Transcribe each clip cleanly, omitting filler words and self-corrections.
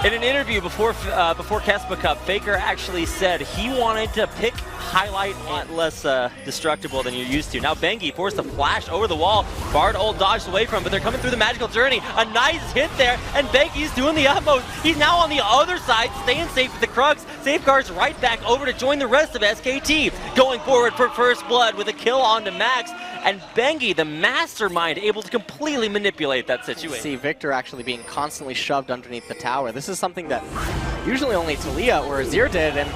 In an interview before KeSPA Cup, Faker actually said he wanted to pick highlight a lot less destructible than you're used to. Now Bengi forced a flash over the wall. Bard ult dodged away from, but they're coming through the magical journey. A nice hit there, and Bengi's doing the utmost. He's now on the other side, staying safe with the Krugs. Safeguards right back over to join the rest of SKT. Going forward for first blood with a kill onto Max. And Bengi, the mastermind, able to completely manipulate that situation. See Victor actually being constantly shoved underneath the tower. This is something that usually only Talia or Azir did, and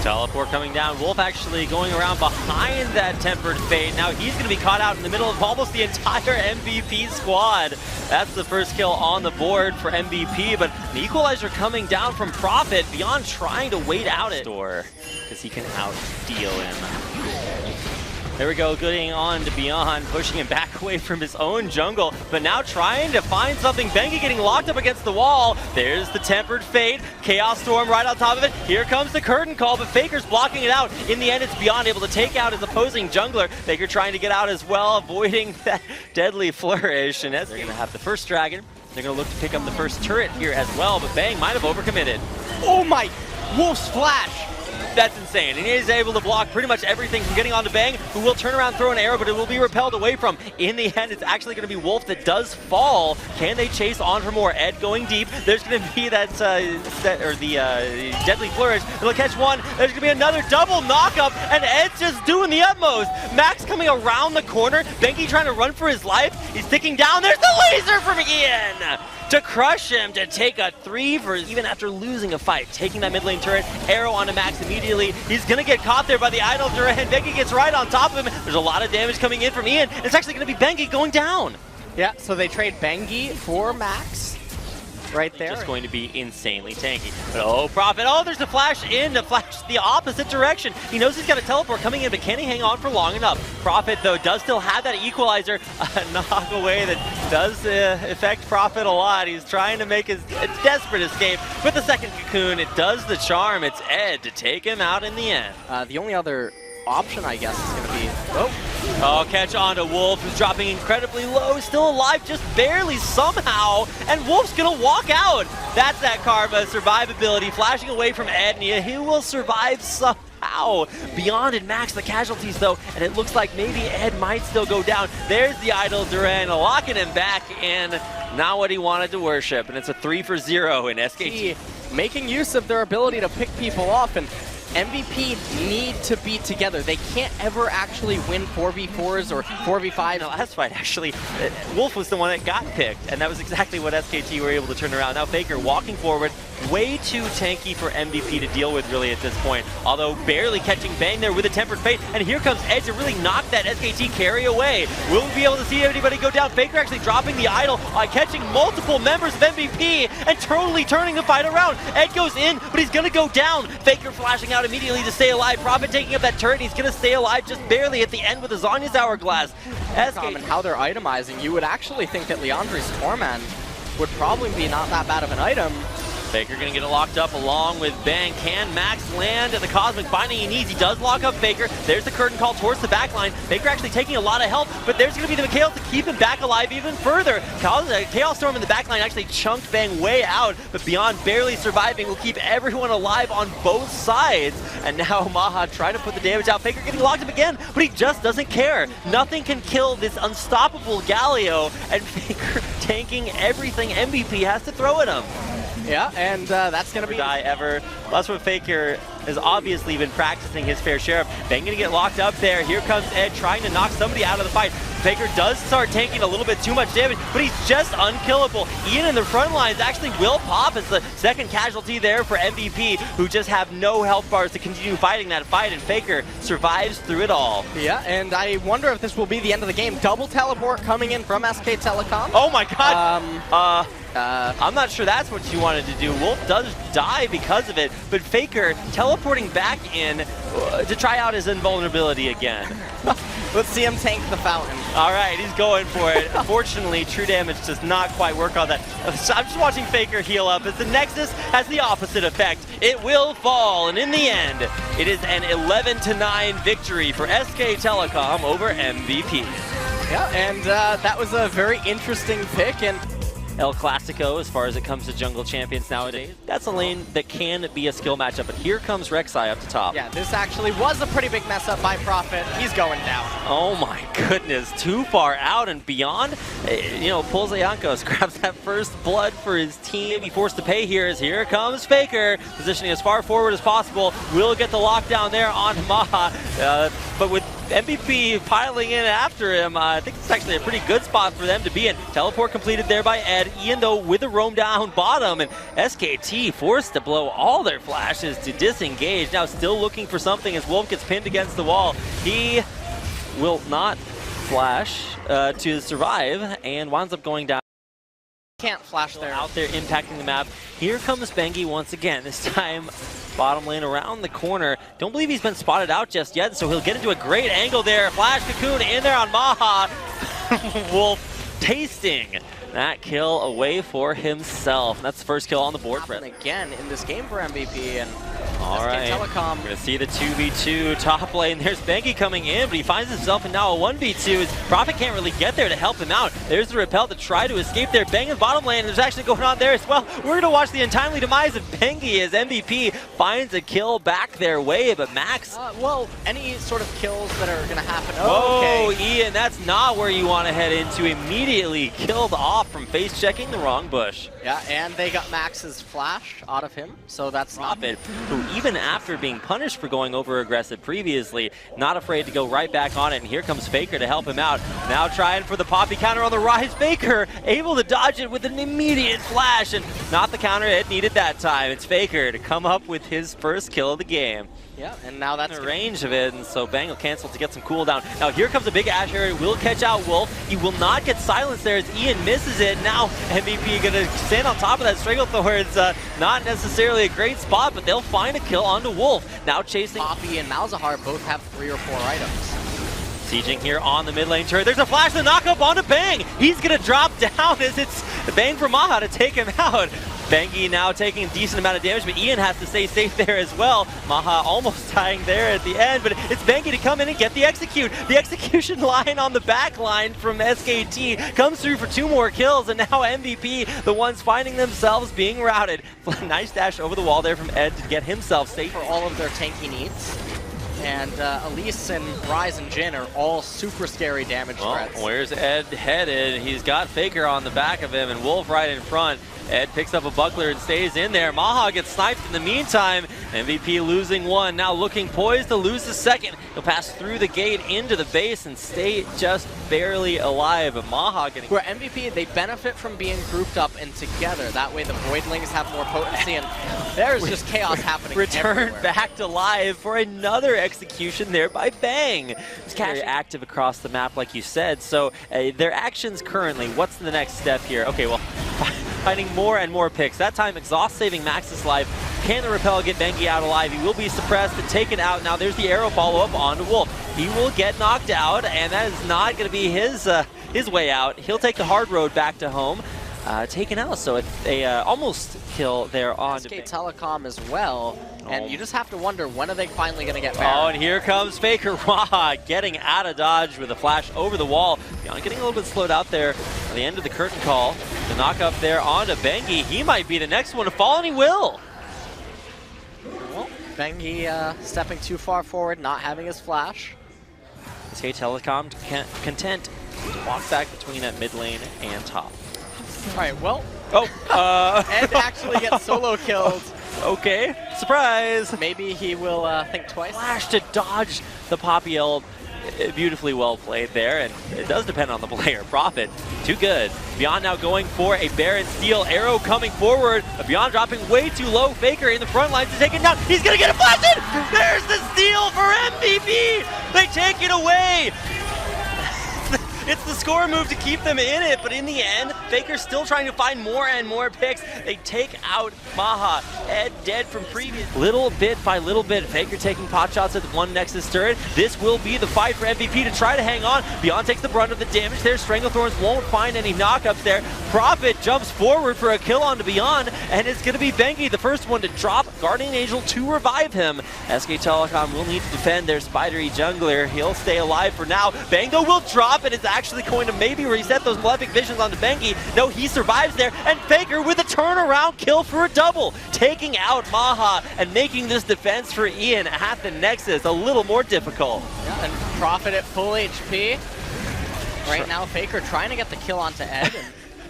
teleport coming down. Wolf actually going around behind that Tempered Fate. Now he's going to be caught out in the middle of almost the entire MVP squad. That's the first kill on the board for MVP, but an equalizer coming down from Prophet beyond trying to wait out it. Because he can out-deal him. There we go, getting on to Beyond, pushing him back away from his own jungle, but now trying to find something. Bengi getting locked up against the wall. There's the Tempered Fate. Chaos Storm right on top of it. Here comes the Curtain Call, but Faker's blocking it out. In the end, it's Beyond able to take out his opposing jungler. Faker trying to get out as well, avoiding that deadly flourish. And as they're going to have the first dragon, they're going to look to pick up the first turret here as well, but Bang might have overcommitted. oh my, Wolf's flash! That's insane, and he is able to block pretty much everything from getting onto Bang, who will turn around, throw an arrow, but it will be repelled away from. In the end, it's actually going to be Wolf that does fall. Can they chase on for more? Ed going deep. There's going to be that, deadly flourish. They'll catch one. There's going to be another double knockup, and Ed's just doing the utmost. Max coming around the corner. Bengi trying to run for his life. He's sticking down. There's the laser from Ian to crush him, to take a 3 for even after losing a fight. Taking that mid lane turret, arrow onto Max immediately. He's gonna get caught there by the idol turret, and Bengi gets right on top of him. There's a lot of damage coming in from Ian. It's actually gonna be Bengi going down. Yeah, so they trade Bengi for Max. Right there. Just going to be insanely tanky. But oh, Prophet. Oh, there's a flash in to flash the opposite direction. He knows he's got a teleport coming in, but can he hang on for long enough? Prophet, though, does still have that equalizer. A knock away that does affect Prophet a lot. He's trying to make his desperate escape. With the second cocoon, it does the charm. It's Ed to take him out in the end. The only other option, I guess, is going to be... Oh, catch on to Wolf, who's dropping incredibly low, still alive, just barely somehow, and Wolf's gonna walk out. That's that Karma survivability, flashing away from Ed, and he will survive somehow. Beyond and Max the casualties though, and it looks like maybe Ed might still go down. There's the idol Duran, locking him back in. Not what he wanted to worship, and it's a 3 for 0 in SKT. Making use of their ability to pick people off, and MVP need to be together. They can't ever actually win 4v4s or 4v5s. In the last fight, actually, Wolf was the one that got picked, and that was exactly what SKT were able to turn around. Now Faker walking forward, way too tanky for MVP to deal with really at this point, although barely catching Bang there with a Tempered Fate, and here comes Ed to really knock that SKT carry away. Will we be able to see anybody go down? Faker actually dropping the idol, catching multiple members of MVP, and totally turning the fight around. Ed goes in, but he's gonna go down. Faker flashing out immediately to stay alive. Prophet taking up that turret, he's gonna stay alive just barely at the end with the Zonya's Hourglass. And how they're itemizing, you would actually think that Leandre's Torment would probably be not that bad of an item. Faker gonna get it locked up along with Bang. Can Max land at the Cosmic Binding he needs? He does lock up Faker. There's the Curtain Call towards the backline. Faker actually taking a lot of health, but there's gonna be the Mikhail to keep him back alive even further. Chaos Storm in the backline actually chunked Bang way out, but Beyond barely surviving will keep everyone alive on both sides. And now Maha trying to put the damage out. Faker getting locked up again, but he just doesn't care. Nothing can kill this unstoppable Galio, and Faker tanking everything MVP has to throw at him. Yeah, and that's going to be... die ever. That's what Faker has obviously been practicing his fair share of. Bang gonna get locked up there. Here comes Ed trying to knock somebody out of the fight. Faker does start taking a little bit too much damage, but he's just unkillable. Ian in the front lines actually will pop as the second casualty there for MVP, who just have no health bars to continue fighting that fight, and Faker survives through it all. Yeah, and I wonder if this will be the end of the game. Double teleport coming in from SK Telecom. Oh my god! I'm not sure that's what you wanted to do. Wolf does die because of it, but Faker teleporting back in to try out his invulnerability again. Let's see him tank the fountain. All right, he's going for it. Unfortunately, true damage does not quite work on that. I'm just watching Faker heal up as the Nexus has the opposite effect. It will fall, and in the end, it is an 11-9 victory for SK Telecom over MVP. Yeah, and that was a very interesting pick, and El Clasico as far as it comes to jungle champions nowadays. That's a lane that can be a skill matchup, but here comes Rek'Sai up to top. Yeah, this actually was a pretty big mess up by Prophet. He's going down. Oh my goodness, too far out and beyond. You know, pulls Yankos, grabs that first blood for his team. He forced to pay here as here comes Faker, positioning as far forward as possible. Will get the lockdown there on Maha, but with MVP piling in after him, I think it's actually a pretty good spot for them to be in. Teleport completed there by Ed, Ian though with a roam down bottom, and SKT forced to blow all their flashes to disengage. Now still looking for something as Wolf gets pinned against the wall. He will not flash to survive and winds up going down. Can't flash there. Out there impacting the map. Here comes Bengi once again, this time bottom lane around the corner. Don't believe he's been spotted out just yet, so he'll get into a great angle there. Flash Cocoon in there on Maha. Wolf tasting that kill away for himself. That's the first kill on the board for him. Again in this game for MVP, and all right, we're gonna see the 2v2 top lane. There's Bengi coming in, but he finds himself in now a 1v2. Prophet can't really get there to help him out. There's the repel to try to escape there. Bang in the bottom lane, there's actually going on there as well. We're gonna watch the untimely demise of Bengi as MVP finds a kill back their way, but Max. Well, any sort of kills that are gonna happen. Oh, okay. Ian, that's not where you want to head into. Immediately killed off from face checking the wrong bush. Yeah, and they got Max's flash out of him, so that's Prophet, who even after being punished for going over aggressive previously, not afraid to go right back on it, and here comes Faker to help him out. Now trying for the poppy counter on the rise. Faker able to dodge it with an immediate flash, and not the counter it needed that time. It's Faker to come up with his first kill of the game. Yeah, and now that's the range of it, and so Bang will cancel to get some cooldown. Now here comes a big Ash area, will catch out Wolf. He will not get silenced there as Ian misses it. Now MVP gonna stand on top of that Stranglethorn. It's not necessarily a great spot, but they'll find a kill onto Wolf. Now chasing. Poppy and Malzahar both have 3 or 4 items. Sieging here on the mid lane turret. There's a flash to knock up onto Bang. He's gonna drop down as it's Bang for Maha to take him out. Bengi now taking a decent amount of damage, but Ian has to stay safe there as well. Maha almost dying there at the end, but it's Bengi to come in and get the execute. The execution line on the back line from SKT comes through for 2 more kills, and now MVP, the ones finding themselves being routed. Nice dash over the wall there from Ed to get himself safe for all of their tanky needs. And Elise and Ryze and Jhin are all super scary damage threats. Where's Ed headed? He's got Faker on the back of him and Wolf right in front. Ed picks up a buckler and stays in there. Maha gets sniped in the meantime. MVP losing 1, now looking poised to lose the 2nd. He'll pass through the gate into the base and stay just barely alive. But Maha getting... Where MVP, they benefit from being grouped up and together. That way the Voidlings have more potency, and there's just chaos happening Returned back to life for another execution there by Bang. It's very active across the map like you said, so their actions currently, what's the next step here? Okay, well, finding more and more picks. That time, exhaust saving Max's life. Can the repel get Bengi out alive? He will be suppressed and taken out. Now there's the arrow follow-up onto Wolf. He will get knocked out, and that is not going to be his way out. He'll take the hard road back to home. Taken out, so it's a almost kill there on SK Telecom as well, and you just have to wonder, when are they finally going to get back? Oh, and here comes Faker Raw getting out of dodge with a flash over the wall. Beyond getting a little bit slowed out there at the end of the curtain call. The knock up there onto Bengi. He might be the next one to fall, and he will. Well, Bengi stepping too far forward, not having his flash. SK Telecom content to walk back between that mid lane and top. All right, well, Ed actually gets solo killed. Okay, surprise. Maybe he will think twice. Flash to dodge the Poppy Elb. Beautifully well played there, and it does depend on the player. Prophet, too good. Beyond now going for a Baron Steel arrow coming forward, but Beyond dropping way too low. Faker in the front lines to take it down. He's gonna get a flash in! There's the steal for MVP! They take it away! It's the score move to keep them in it, but in the end, Faker's still trying to find more and more picks. They take out Maha. Ed dead from previous. Little bit by little bit, Faker taking pot shots at the one Nexus turret. This will be the fight for MVP to try to hang on. Beyond takes the brunt of the damage there. Stranglethorns won't find any knockups there. Prophet jumps forward for a kill onto Beyond, and it's going to be Bengi, the first one to drop Guardian Angel to revive him. SK Telecom will need to defend their spidery jungler. He'll stay alive for now. Bango will drop, and it's actually going to maybe reset those Malefic Visions onto Bengi. No, he survives there, and Faker with a turnaround kill for a double, taking out Maha and making this defense for Ian at the Nexus a little more difficult. Yeah, and Prophet at full HP. Right now, Faker trying to get the kill onto Ed.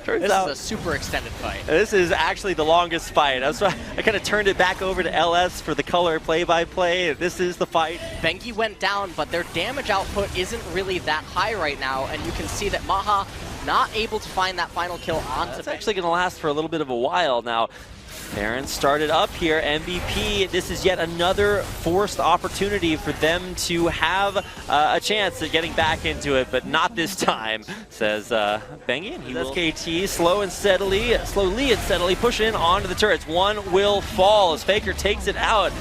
And this is a super extended fight. This is actually the longest fight. That's why I kind of turned it back over to LS for the color play-by-play. This is the fight. Bengi went down, but their damage output isn't really that high right now, and you can see that Maha not able to find that final kill onto It's actually going to last for a little bit of a while now. Farron started up here, MVP. This is yet another forced opportunity for them to have a chance at getting back into it, but not this time, says Bengi. And he will SKT slowly and steadily push in onto the turrets. One will fall as Faker takes it out.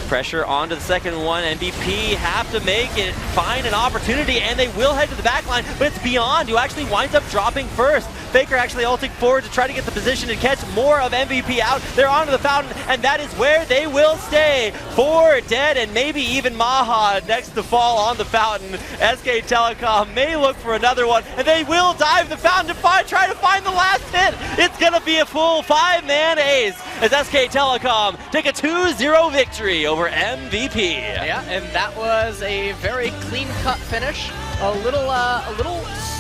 Pressure onto the second one. MVP have to make it, find an opportunity, and they will head to the back line, but it's Beyond who actually winds up dropping first. Faker actually ulting forward to try to get the position and catch more of MVP out. They're onto the fountain, and that is where they will stay. 4 dead, and maybe even Maha next to fall on the fountain. SK Telecom may look for another one, and they will dive the fountain to try to find the last hit. It's going to be a full 5-man ace as SK Telecom take a 2-0 victory over MVP. Yeah, and that was a very clean-cut finish. A little